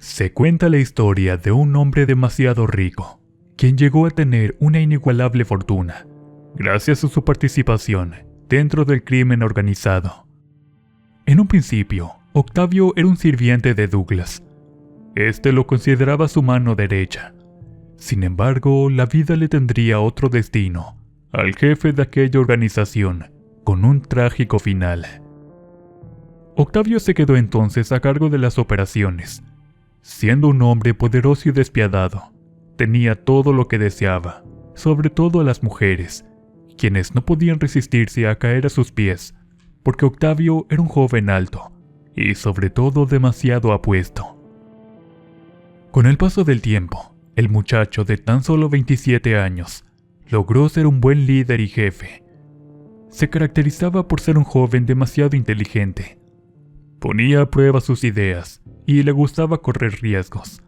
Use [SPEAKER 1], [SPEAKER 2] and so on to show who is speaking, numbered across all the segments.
[SPEAKER 1] Se cuenta la historia de un hombre demasiado rico, quien llegó a tener una inigualable fortuna, gracias a su participación dentro del crimen organizado. En un principio, Octavio era un sirviente de Douglas. Este lo consideraba su mano derecha. Sin embargo, la vida le tendría otro destino al jefe de aquella organización, con un trágico final. Octavio se quedó entonces a cargo de las operaciones. Siendo un hombre poderoso y despiadado, tenía todo lo que deseaba, sobre todo a las mujeres, quienes no podían resistirse a caer a sus pies, porque Octavio era un joven alto y sobre todo demasiado apuesto. Con el paso del tiempo, el muchacho de tan solo 27 años logró ser un buen líder y jefe. Se caracterizaba por ser un joven demasiado inteligente. Ponía a prueba sus ideas y le gustaba correr riesgos.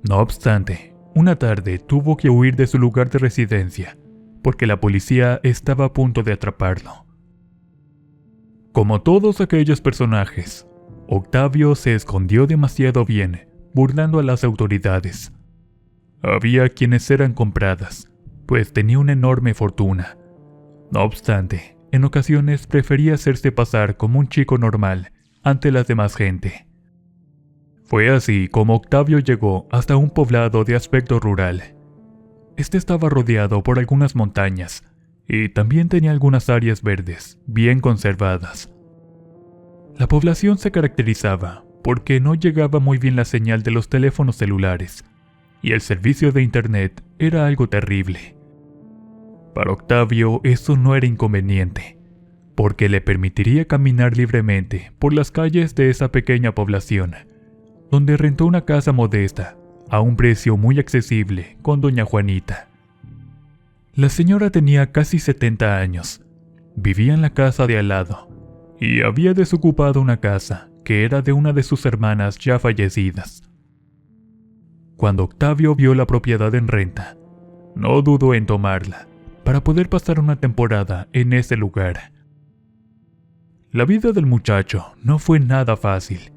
[SPEAKER 1] No obstante, una tarde tuvo que huir de su lugar de residencia porque la policía estaba a punto de atraparlo. Como todos aquellos personajes, Octavio se escondió demasiado bien, burlando a las autoridades. Había quienes eran compradas, pues tenía una enorme fortuna. No obstante, en ocasiones prefería hacerse pasar como un chico normal ante la demás gente. Fue así como Octavio llegó hasta un poblado de aspecto rural. Este estaba rodeado por algunas montañas y también tenía algunas áreas verdes, bien conservadas. La población se caracterizaba porque no llegaba muy bien la señal de los teléfonos celulares, y el servicio de internet era algo terrible. Para Octavio eso no era inconveniente, porque le permitiría caminar libremente por las calles de esa pequeña población, donde rentó una casa modesta, a un precio muy accesible, con doña Juanita. La señora tenía casi 70 años, vivía en la casa de al lado, y había desocupado una casa que era de una de sus hermanas ya fallecidas. Cuando Octavio vio la propiedad en renta, no dudó en tomarla, para poder pasar una temporada en ese lugar. La vida del muchacho no fue nada fácil.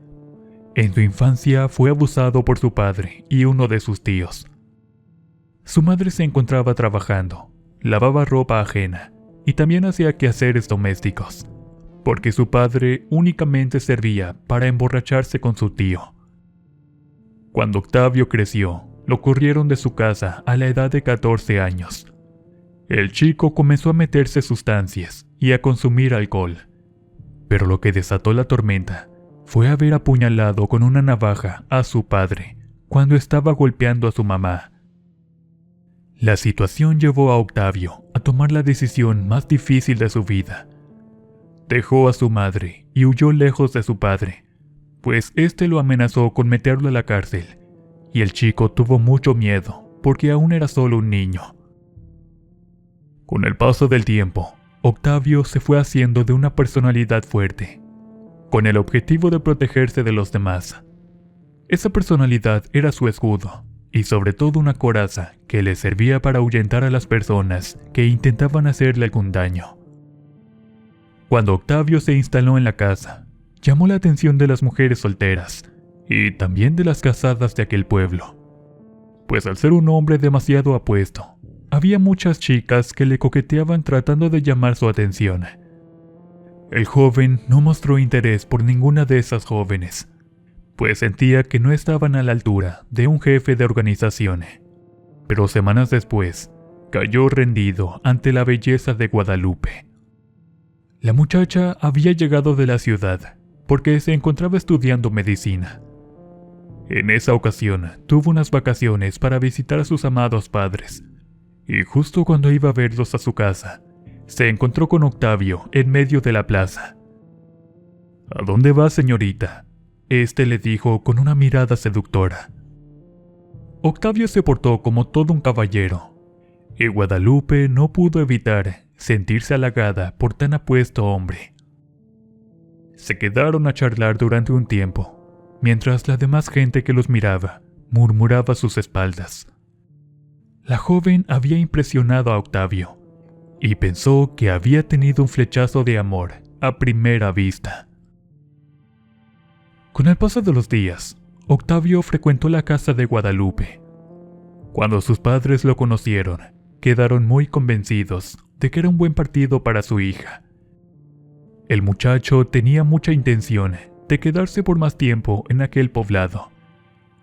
[SPEAKER 1] En su infancia fue abusado por su padre y uno de sus tíos. Su madre se encontraba trabajando, lavaba ropa ajena y también hacía quehaceres domésticos, porque su padre únicamente servía para emborracharse con su tío. Cuando Octavio creció, lo corrieron de su casa a la edad de 14 años. El chico comenzó a meterse sustancias y a consumir alcohol, pero lo que desató la tormenta fue haber apuñalado con una navaja a su padre cuando estaba golpeando a su mamá. La situación llevó a Octavio a tomar la decisión más difícil de su vida. Dejó a su madre y huyó lejos de su padre, pues éste lo amenazó con meterlo a la cárcel, y el chico tuvo mucho miedo porque aún era solo un niño. Con el paso del tiempo, Octavio se fue haciendo de una personalidad fuerte, con el objetivo de protegerse de los demás. Esa personalidad era su escudo, y sobre todo una coraza que le servía para ahuyentar a las personas que intentaban hacerle algún daño. Cuando Octavio se instaló en la casa, llamó la atención de las mujeres solteras, y también de las casadas de aquel pueblo, pues al ser un hombre demasiado apuesto, había muchas chicas que le coqueteaban tratando de llamar su atención. El joven no mostró interés por ninguna de esas jóvenes, pues sentía que no estaban a la altura de un jefe de organización. Pero semanas después, cayó rendido ante la belleza de Guadalupe. La muchacha había llegado de la ciudad porque se encontraba estudiando medicina. En esa ocasión tuvo unas vacaciones para visitar a sus amados padres, y justo cuando iba a verlos a su casa, se encontró con Octavio en medio de la plaza. «¿A dónde va, señorita?», este le dijo con una mirada seductora. Octavio se portó como todo un caballero, y Guadalupe no pudo evitar sentirse halagada por tan apuesto hombre. Se quedaron a charlar durante un tiempo, mientras la demás gente que los miraba murmuraba a sus espaldas. La joven había impresionado a Octavio, y pensó que había tenido un flechazo de amor a primera vista. Con el paso de los días, Octavio frecuentó la casa de Guadalupe. Cuando sus padres lo conocieron, quedaron muy convencidos de que era un buen partido para su hija. El muchacho tenía mucha intención de quedarse por más tiempo en aquel poblado.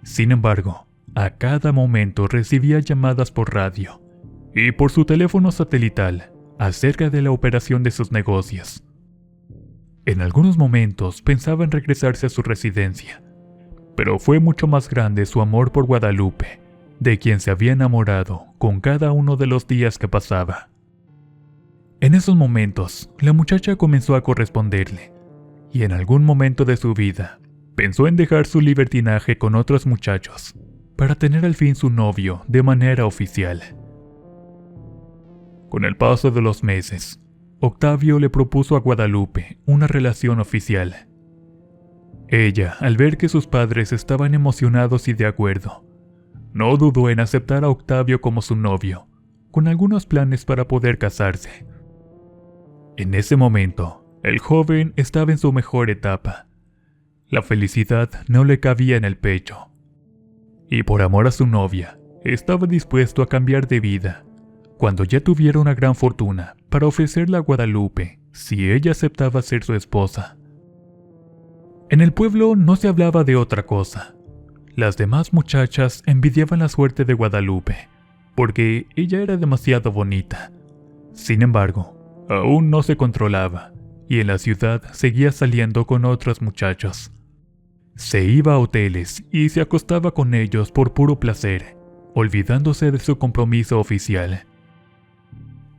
[SPEAKER 1] Sin embargo, a cada momento recibía llamadas por radio y por su teléfono satelital acerca de la operación de sus negocios. En algunos momentos pensaba en regresarse a su residencia, pero fue mucho más grande su amor por Guadalupe, de quien se había enamorado con cada uno de los días que pasaba. En esos momentos, la muchacha comenzó a corresponderle, y en algún momento de su vida, pensó en dejar su libertinaje con otros muchachos, para tener al fin su novio de manera oficial. Con el paso de los meses, Octavio le propuso a Guadalupe una relación oficial. Ella, al ver que sus padres estaban emocionados y de acuerdo, no dudó en aceptar a Octavio como su novio, con algunos planes para poder casarse. En ese momento, el joven estaba en su mejor etapa. La felicidad no le cabía en el pecho. Y por amor a su novia, estaba dispuesto a cambiar de vida, cuando ya tuviera una gran fortuna para ofrecerle a Guadalupe si ella aceptaba ser su esposa. En el pueblo no se hablaba de otra cosa. Las demás muchachas envidiaban la suerte de Guadalupe, porque ella era demasiado bonita. Sin embargo, aún no se controlaba, y en la ciudad seguía saliendo con otros muchachos. Se iba a hoteles y se acostaba con ellos por puro placer, olvidándose de su compromiso oficial.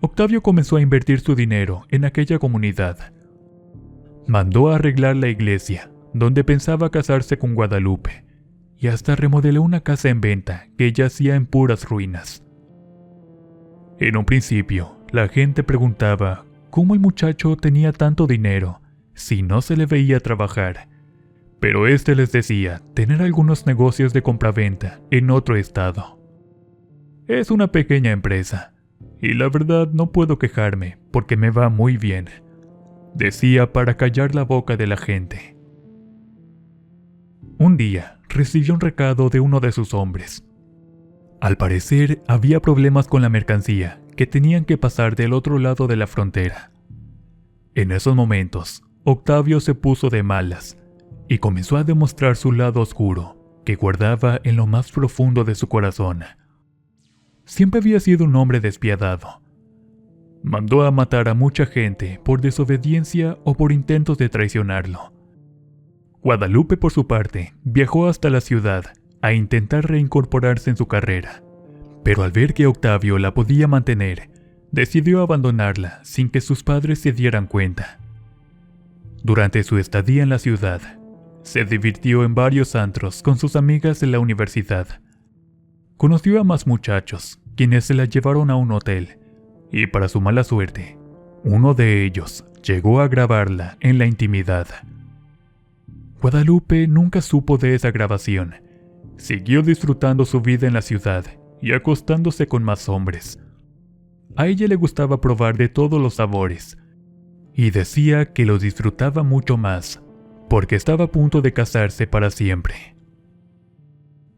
[SPEAKER 1] Octavio comenzó a invertir su dinero en aquella comunidad. Mandó a arreglar la iglesia, donde pensaba casarse con Guadalupe, y hasta remodeló una casa en venta que yacía en puras ruinas. En un principio, la gente preguntaba cómo el muchacho tenía tanto dinero si no se le veía trabajar, pero este les decía tener algunos negocios de compraventa en otro estado. Es una pequeña empresa, y la verdad no puedo quejarme porque me va muy bien, decía para callar la boca de la gente. Un día recibió un recado de uno de sus hombres. Al parecer había problemas con la mercancía que tenían que pasar del otro lado de la frontera. En esos momentos, Octavio se puso de malas y comenzó a demostrar su lado oscuro que guardaba en lo más profundo de su corazón. Siempre había sido un hombre despiadado. Mandó a matar a mucha gente por desobediencia o por intentos de traicionarlo. Guadalupe, por su parte, viajó hasta la ciudad a intentar reincorporarse en su carrera, pero al ver que Octavio la podía mantener, decidió abandonarla sin que sus padres se dieran cuenta. Durante su estadía en la ciudad, se divirtió en varios antros con sus amigas de la universidad. Conoció a más muchachos, quienes se la llevaron a un hotel, y para su mala suerte, uno de ellos llegó a grabarla en la intimidad. Guadalupe nunca supo de esa grabación. Siguió disfrutando su vida en la ciudad y acostándose con más hombres. A ella le gustaba probar de todos los sabores, y decía que lo disfrutaba mucho más, porque estaba a punto de casarse para siempre.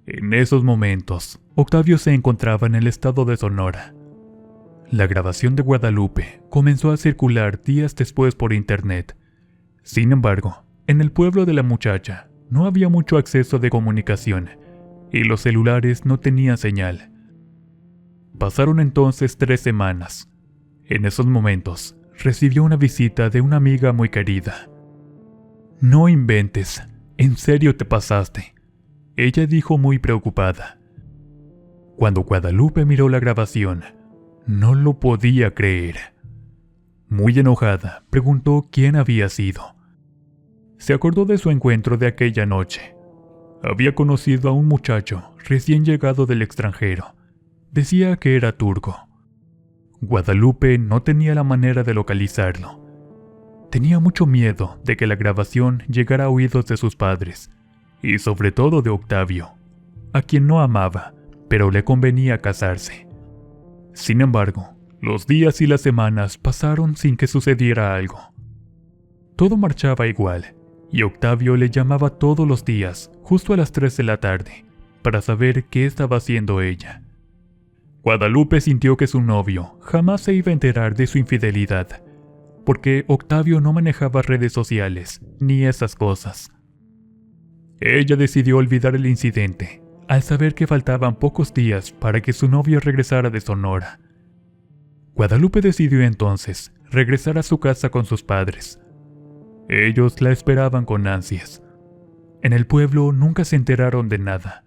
[SPEAKER 1] En esos momentos, Octavio se encontraba en el estado de Sonora. La grabación de Guadalupe comenzó a circular días después por internet. Sin embargo, en el pueblo de la muchacha no había mucho acceso de comunicación, y los celulares no tenían señal. Pasaron entonces 3 semanas. En esos momentos, recibió una visita de una amiga muy querida. «No inventes, en serio te pasaste», ella dijo muy preocupada. Cuando Guadalupe miró la grabación, no lo podía creer. Muy enojada, preguntó quién había sido. Se acordó de su encuentro de aquella noche. Había conocido a un muchacho recién llegado del extranjero. Decía que era turco. Guadalupe no tenía la manera de localizarlo. Tenía mucho miedo de que la grabación llegara a oídos de sus padres, y sobre todo de Octavio, a quien no amaba, pero le convenía casarse. Sin embargo, los días y las semanas pasaron sin que sucediera algo. Todo marchaba igual, y Octavio le llamaba todos los días, justo a las 3 de la tarde, para saber qué estaba haciendo ella. Guadalupe sintió que su novio jamás se iba a enterar de su infidelidad, porque Octavio no manejaba redes sociales ni esas cosas. Ella decidió olvidar el incidente, al saber que faltaban pocos días para que su novio regresara de Sonora. Guadalupe decidió entonces regresar a su casa con sus padres. Ellos la esperaban con ansias. En el pueblo nunca se enteraron de nada.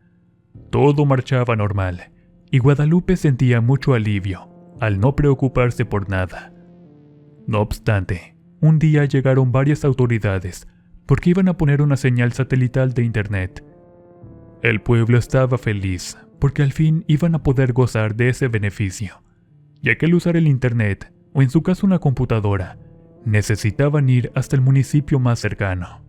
[SPEAKER 1] Todo marchaba normal, y Guadalupe sentía mucho alivio al no preocuparse por nada. No obstante, un día llegaron varias autoridades porque iban a poner una señal satelital de internet. El pueblo estaba feliz porque al fin iban a poder gozar de ese beneficio, ya que al usar el internet, o en su caso una computadora, necesitaban ir hasta el municipio más cercano.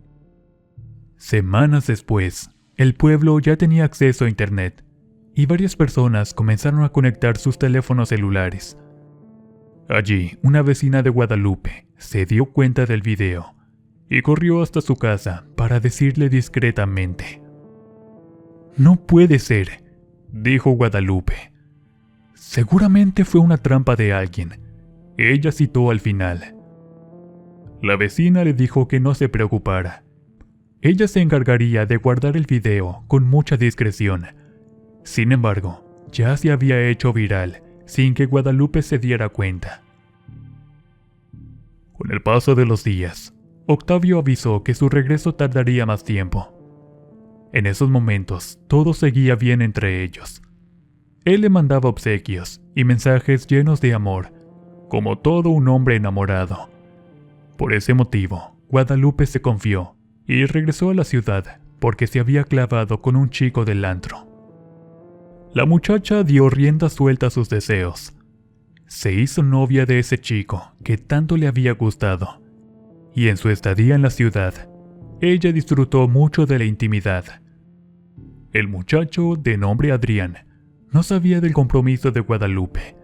[SPEAKER 1] Semanas después, el pueblo ya tenía acceso a internet, y varias personas comenzaron a conectar sus teléfonos celulares. Allí, una vecina de Guadalupe se dio cuenta del video y corrió hasta su casa para decirle discretamente: «No puede ser», dijo Guadalupe. «Seguramente fue una trampa de alguien», ella citó al final. La vecina le dijo que no se preocupara. Ella se encargaría de guardar el video con mucha discreción. Sin embargo, ya se había hecho viral sin que Guadalupe se diera cuenta. Con el paso de los días, Octavio avisó que su regreso tardaría más tiempo. En esos momentos, todo seguía bien entre ellos. Él le mandaba obsequios y mensajes llenos de amor, como todo un hombre enamorado. Por ese motivo, Guadalupe se confió y regresó a la ciudad porque se había clavado con un chico del antro. La muchacha dio rienda suelta a sus deseos. Se hizo novia de ese chico que tanto le había gustado, y en su estadía en la ciudad, ella disfrutó mucho de la intimidad. El muchacho, de nombre Adrián, no sabía del compromiso de Guadalupe.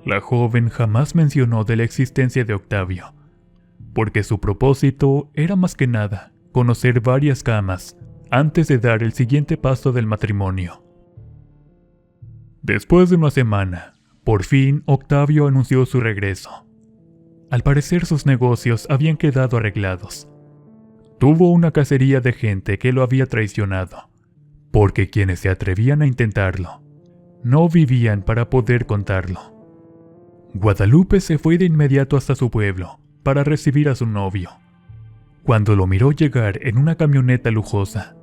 [SPEAKER 1] La joven jamás mencionó de la existencia de Octavio, porque su propósito era más que nada conocer varias camas antes de dar el siguiente paso del matrimonio. Después de una semana, por fin Octavio anunció su regreso. Al parecer sus negocios habían quedado arreglados. Tuvo una cacería de gente que lo había traicionado, porque quienes se atrevían a intentarlo no vivían para poder contarlo. Guadalupe se fue de inmediato hasta su pueblo para recibir a su novio. Cuando lo miró llegar en una camioneta lujosa,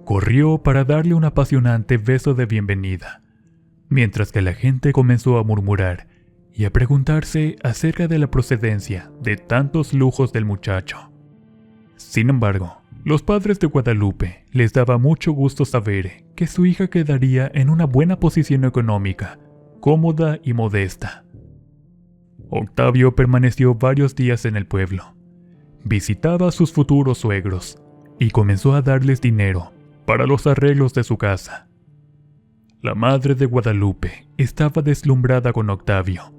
[SPEAKER 1] corrió para darle un apasionante beso de bienvenida, mientras que la gente comenzó a murmurar y a preguntarse acerca de la procedencia de tantos lujos del muchacho. Sin embargo, los padres de Guadalupe les daba mucho gusto saber que su hija quedaría en una buena posición económica, cómoda y modesta. Octavio permaneció varios días en el pueblo. Visitaba a sus futuros suegros y comenzó a darles dinero para los arreglos de su casa. La madre de Guadalupe estaba deslumbrada con Octavio,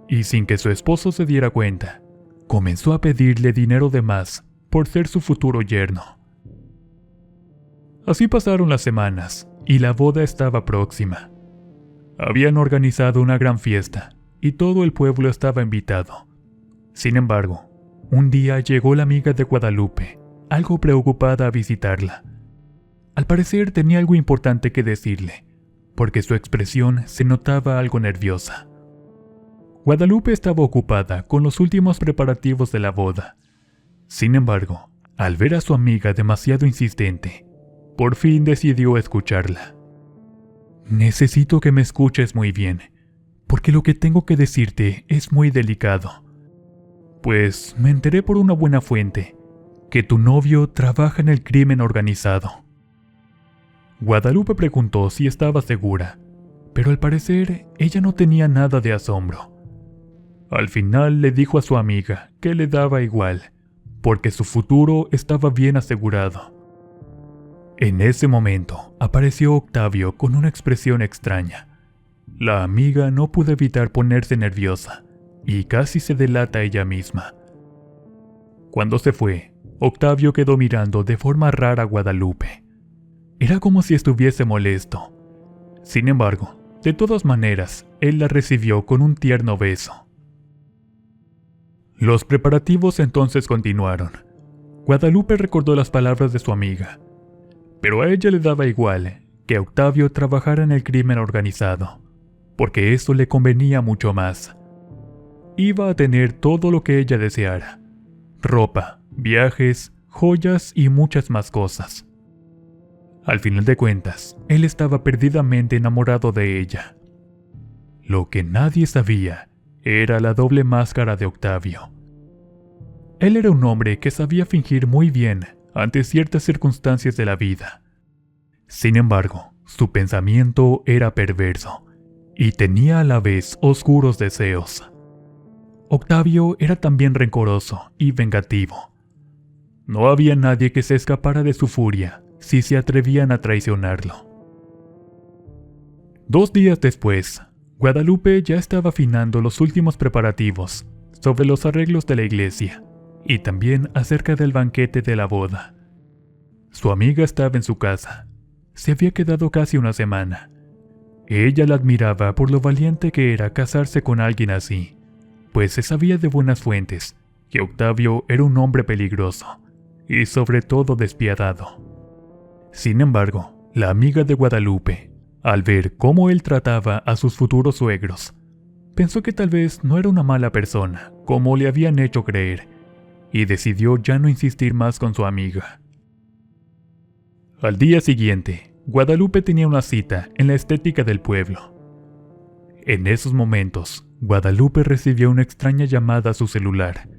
[SPEAKER 1] y sin que su esposo se diera cuenta, comenzó a pedirle dinero de más por ser su futuro yerno. Así pasaron las semanas, y la boda estaba próxima. Habían organizado una gran fiesta, y todo el pueblo estaba invitado. Sin embargo, un día llegó la amiga de Guadalupe, algo preocupada a visitarla. Al parecer tenía algo importante que decirle, porque su expresión se notaba algo nerviosa. Guadalupe estaba ocupada con los últimos preparativos de la boda. Sin embargo, al ver a su amiga demasiado insistente, por fin decidió escucharla. «Necesito que me escuches muy bien, porque lo que tengo que decirte es muy delicado. Pues me enteré por una buena fuente que tu novio trabaja en el crimen organizado». Guadalupe preguntó si estaba segura, pero al parecer ella no tenía nada de asombro. Al final le dijo a su amiga que le daba igual, porque su futuro estaba bien asegurado. En ese momento apareció Octavio con una expresión extraña. La amiga no pudo evitar ponerse nerviosa y casi se delata ella misma. Cuando se fue, Octavio quedó mirando de forma rara a Guadalupe. Era como si estuviese molesto. Sin embargo, de todas maneras, él la recibió con un tierno beso. Los preparativos entonces continuaron. Guadalupe recordó las palabras de su amiga, pero a ella le daba igual que Octavio trabajara en el crimen organizado, porque eso le convenía mucho más. Iba a tener todo lo que ella deseara: ropa, viajes, joyas y muchas más cosas. Al final de cuentas, él estaba perdidamente enamorado de ella. Lo que nadie sabía era la doble máscara de Octavio. Él era un hombre que sabía fingir muy bien ante ciertas circunstancias de la vida. Sin embargo, su pensamiento era perverso y tenía a la vez oscuros deseos. Octavio era también rencoroso y vengativo. No había nadie que se escapara de su furia si se atrevían a traicionarlo. 2 días después, Guadalupe ya estaba afinando los últimos preparativos sobre los arreglos de la iglesia y también acerca del banquete de la boda. Su amiga estaba en su casa. Se había quedado casi una semana. Ella la admiraba por lo valiente que era casarse con alguien así, pues se sabía de buenas fuentes que Octavio era un hombre peligroso y sobre todo despiadado. Sin embargo, la amiga de Guadalupe, al ver cómo él trataba a sus futuros suegros, pensó que tal vez no era una mala persona, como le habían hecho creer, y decidió ya no insistir más con su amiga. Al día siguiente, Guadalupe tenía una cita en la estética del pueblo. En esos momentos, Guadalupe recibió una extraña llamada a su celular.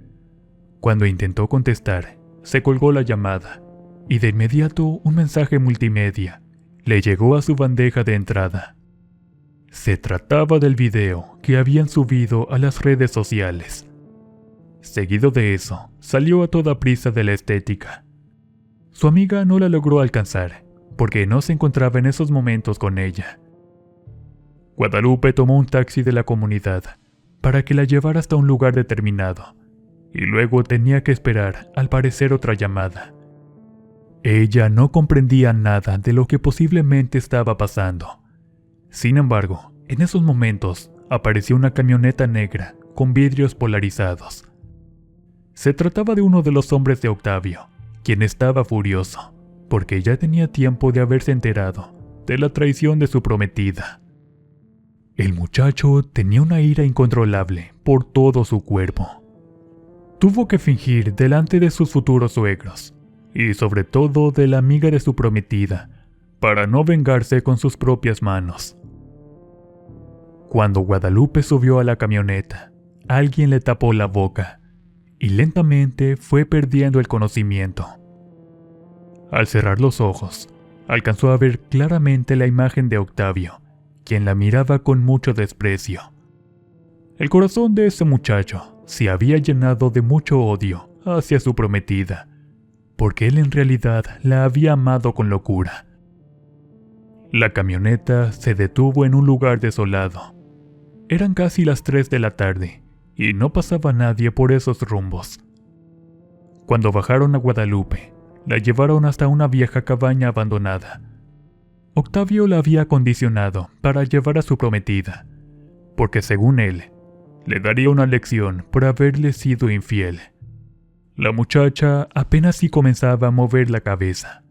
[SPEAKER 1] Cuando intentó contestar, se colgó la llamada, y de inmediato un mensaje multimedia le llegó a su bandeja de entrada. Se trataba del video que habían subido a las redes sociales. Seguido de eso, salió a toda prisa de la estética. Su amiga no la logró alcanzar, porque no se encontraba en esos momentos con ella. Guadalupe tomó un taxi de la comunidad para que la llevara hasta un lugar determinado, y luego tenía que esperar, al parecer, otra llamada. Ella no comprendía nada de lo que posiblemente estaba pasando. Sin embargo, en esos momentos apareció una camioneta negra con vidrios polarizados. Se trataba de uno de los hombres de Octavio, quien estaba furioso, porque ya tenía tiempo de haberse enterado de la traición de su prometida. El muchacho tenía una ira incontrolable por todo su cuerpo. Tuvo que fingir delante de sus futuros suegros, y sobre todo de la amiga de su prometida, para no vengarse con sus propias manos. Cuando Guadalupe subió a la camioneta, alguien le tapó la boca, y lentamente fue perdiendo el conocimiento. Al cerrar los ojos, alcanzó a ver claramente la imagen de Octavio, quien la miraba con mucho desprecio. El corazón de ese muchacho se había llenado de mucho odio hacia su prometida, porque él en realidad la había amado con locura. La camioneta se detuvo en un lugar desolado. Eran casi las 3 de la tarde y no pasaba nadie por esos rumbos. Cuando bajaron a Guadalupe, la llevaron hasta una vieja cabaña abandonada. Octavio la había acondicionado para llevar a su prometida, porque según él, le daría una lección por haberle sido infiel. La muchacha apenas si comenzaba a mover la cabeza.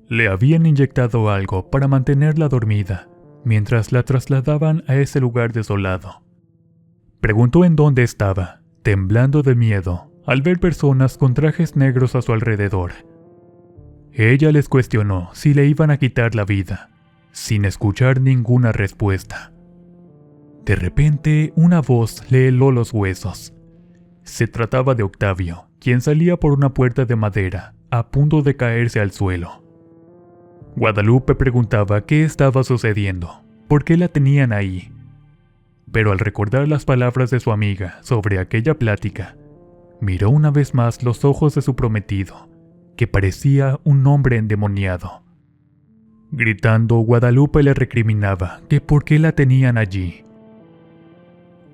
[SPEAKER 1] Le habían inyectado algo para mantenerla dormida mientras la trasladaban a ese lugar desolado. Preguntó en dónde estaba, temblando de miedo al ver personas con trajes negros a su alrededor. Ella les cuestionó si le iban a quitar la vida, sin escuchar ninguna respuesta. De repente, una voz le heló los huesos. Se trataba de Octavio, quien salía por una puerta de madera, a punto de caerse al suelo. Guadalupe preguntaba qué estaba sucediendo, por qué la tenían ahí. Pero al recordar las palabras de su amiga sobre aquella plática, miró una vez más los ojos de su prometido, que parecía un hombre endemoniado. Gritando, Guadalupe le recriminaba que por qué la tenían allí.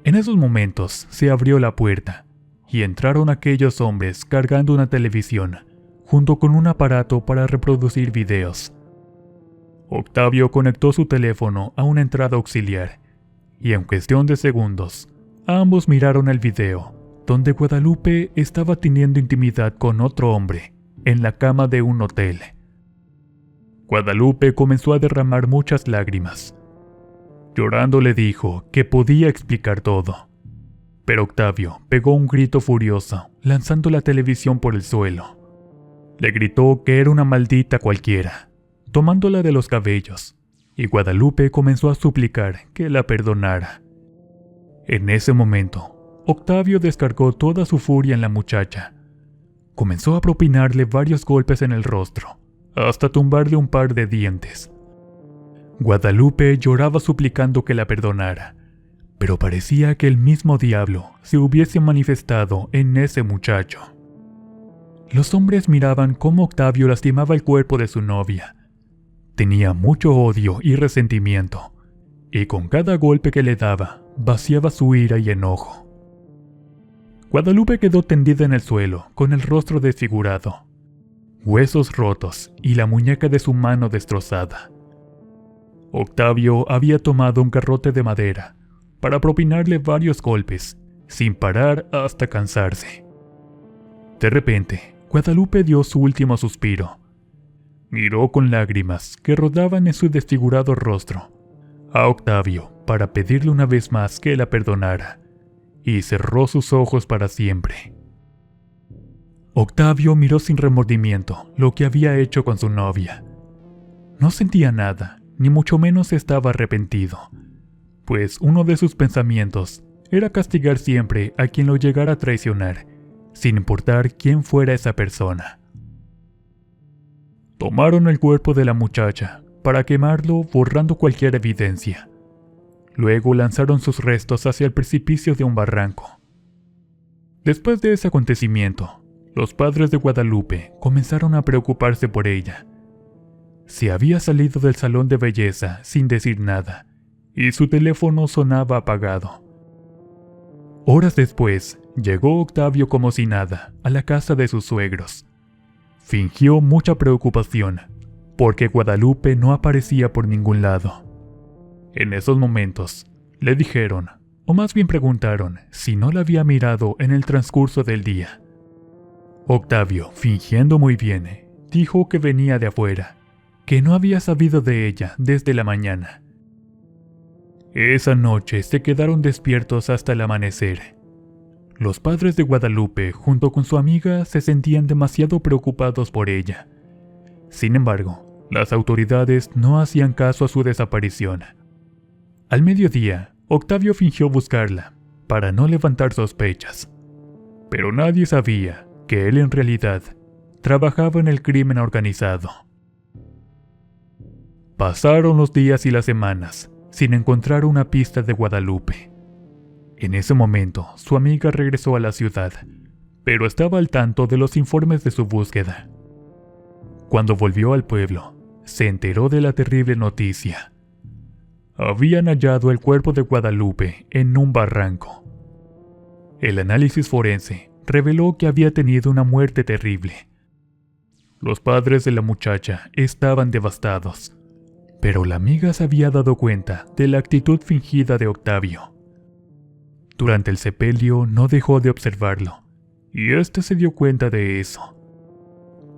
[SPEAKER 1] En esos momentos se abrió la puerta y entraron aquellos hombres cargando una televisión junto con un aparato para reproducir videos. Octavio conectó su teléfono a una entrada auxiliar, y en cuestión de segundos, ambos miraron el video, donde Guadalupe estaba teniendo intimidad con otro hombre, en la cama de un hotel. Guadalupe comenzó a derramar muchas lágrimas. Llorando le dijo que podía explicar todo. Pero Octavio pegó un grito furioso, lanzando la televisión por el suelo. Le gritó que era una maldita cualquiera, tomándola de los cabellos, y Guadalupe comenzó a suplicar que la perdonara. En ese momento, Octavio descargó toda su furia en la muchacha. Comenzó a propinarle varios golpes en el rostro, hasta tumbarle un par de dientes. Guadalupe lloraba suplicando que la perdonara, pero parecía que el mismo diablo se hubiese manifestado en ese muchacho. Los hombres miraban cómo Octavio lastimaba el cuerpo de su novia. Tenía mucho odio y resentimiento, y con cada golpe que le daba, vaciaba su ira y enojo. Guadalupe quedó tendida en el suelo, con el rostro desfigurado, huesos rotos y la muñeca de su mano destrozada. Octavio había tomado un garrote de madera para propinarle varios golpes, sin parar hasta cansarse. De repente, Guadalupe dio su último suspiro. Miró con lágrimas que rodaban en su desfigurado rostro a Octavio para pedirle una vez más que la perdonara, y cerró sus ojos para siempre. Octavio miró sin remordimiento lo que había hecho con su novia. No sentía nada, ni mucho menos estaba arrepentido, pues uno de sus pensamientos era castigar siempre a quien lo llegara a traicionar, sin importar quién fuera esa persona. Tomaron el cuerpo de la muchacha para quemarlo borrando cualquier evidencia. Luego lanzaron sus restos hacia el precipicio de un barranco. Después de ese acontecimiento, los padres de Guadalupe comenzaron a preocuparse por ella. Se había salido del salón de belleza sin decir nada, y su teléfono sonaba apagado. Horas después, llegó Octavio como si nada a la casa de sus suegros. Fingió mucha preocupación, porque Guadalupe no aparecía por ningún lado. En esos momentos, le dijeron, o más bien preguntaron, si no la había mirado en el transcurso del día. Octavio, fingiendo muy bien, dijo que venía de afuera, que no había sabido de ella desde la mañana. Esa noche se quedaron despiertos hasta el amanecer. Los padres de Guadalupe, junto con su amiga, se sentían demasiado preocupados por ella. Sin embargo, las autoridades no hacían caso a su desaparición. Al mediodía, Octavio fingió buscarla, para no levantar sospechas. Pero nadie sabía que él en realidad trabajaba en el crimen organizado. Pasaron los días y las semanas, sin encontrar una pista de Guadalupe. En ese momento, su amiga regresó a la ciudad, pero estaba al tanto de los informes de su búsqueda. Cuando volvió al pueblo, se enteró de la terrible noticia. Habían hallado el cuerpo de Guadalupe en un barranco. El análisis forense reveló que había tenido una muerte terrible. Los padres de la muchacha estaban devastados, pero la amiga se había dado cuenta de la actitud fingida de Octavio. Durante el sepelio no dejó de observarlo, y éste se dio cuenta de eso.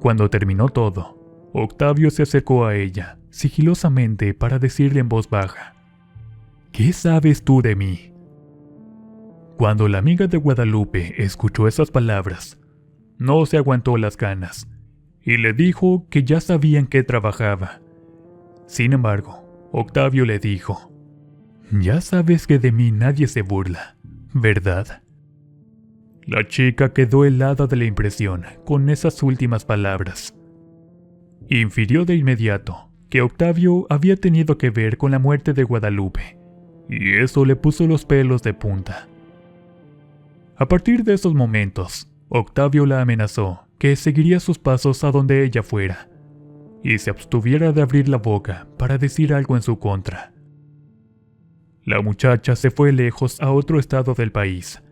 [SPEAKER 1] Cuando terminó todo, Octavio se acercó a ella, sigilosamente, para decirle en voz baja: ¿Qué sabes tú de mí? Cuando la amiga de Guadalupe escuchó esas palabras, no se aguantó las ganas, y le dijo que ya sabía en qué trabajaba. Sin embargo, Octavio le dijo: «Ya sabes que de mí nadie se burla, ¿verdad?». La chica quedó helada de la impresión con esas últimas palabras. Infirió de inmediato que Octavio había tenido que ver con la muerte de Guadalupe, y eso le puso los pelos de punta. A partir de esos momentos, Octavio la amenazó que seguiría sus pasos a donde ella fuera, y se abstuviera de abrir la boca para decir algo en su contra. La muchacha se fue lejos a otro estado del país.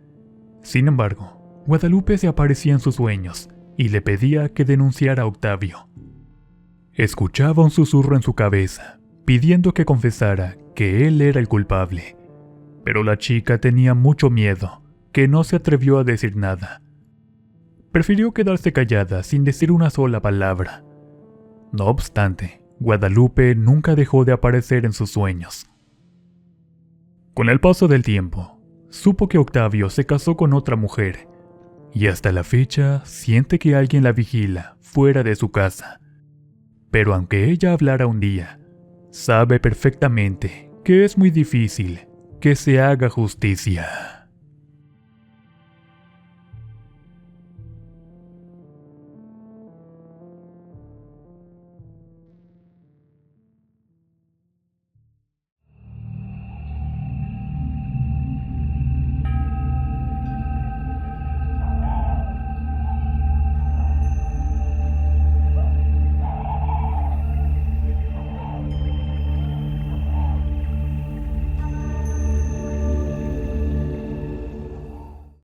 [SPEAKER 1] Sin embargo, Guadalupe se aparecía en sus sueños y le pedía que denunciara a Octavio. Escuchaba un susurro en su cabeza, pidiendo que confesara que él era el culpable. Pero la chica tenía mucho miedo, que no se atrevió a decir nada. Prefirió quedarse callada sin decir una sola palabra. No obstante, Guadalupe nunca dejó de aparecer en sus sueños. Con el paso del tiempo, supo que Octavio se casó con otra mujer, y hasta la fecha siente que alguien la vigila fuera de su casa. Pero aunque ella hablara un día, sabe perfectamente que es muy difícil que se haga justicia.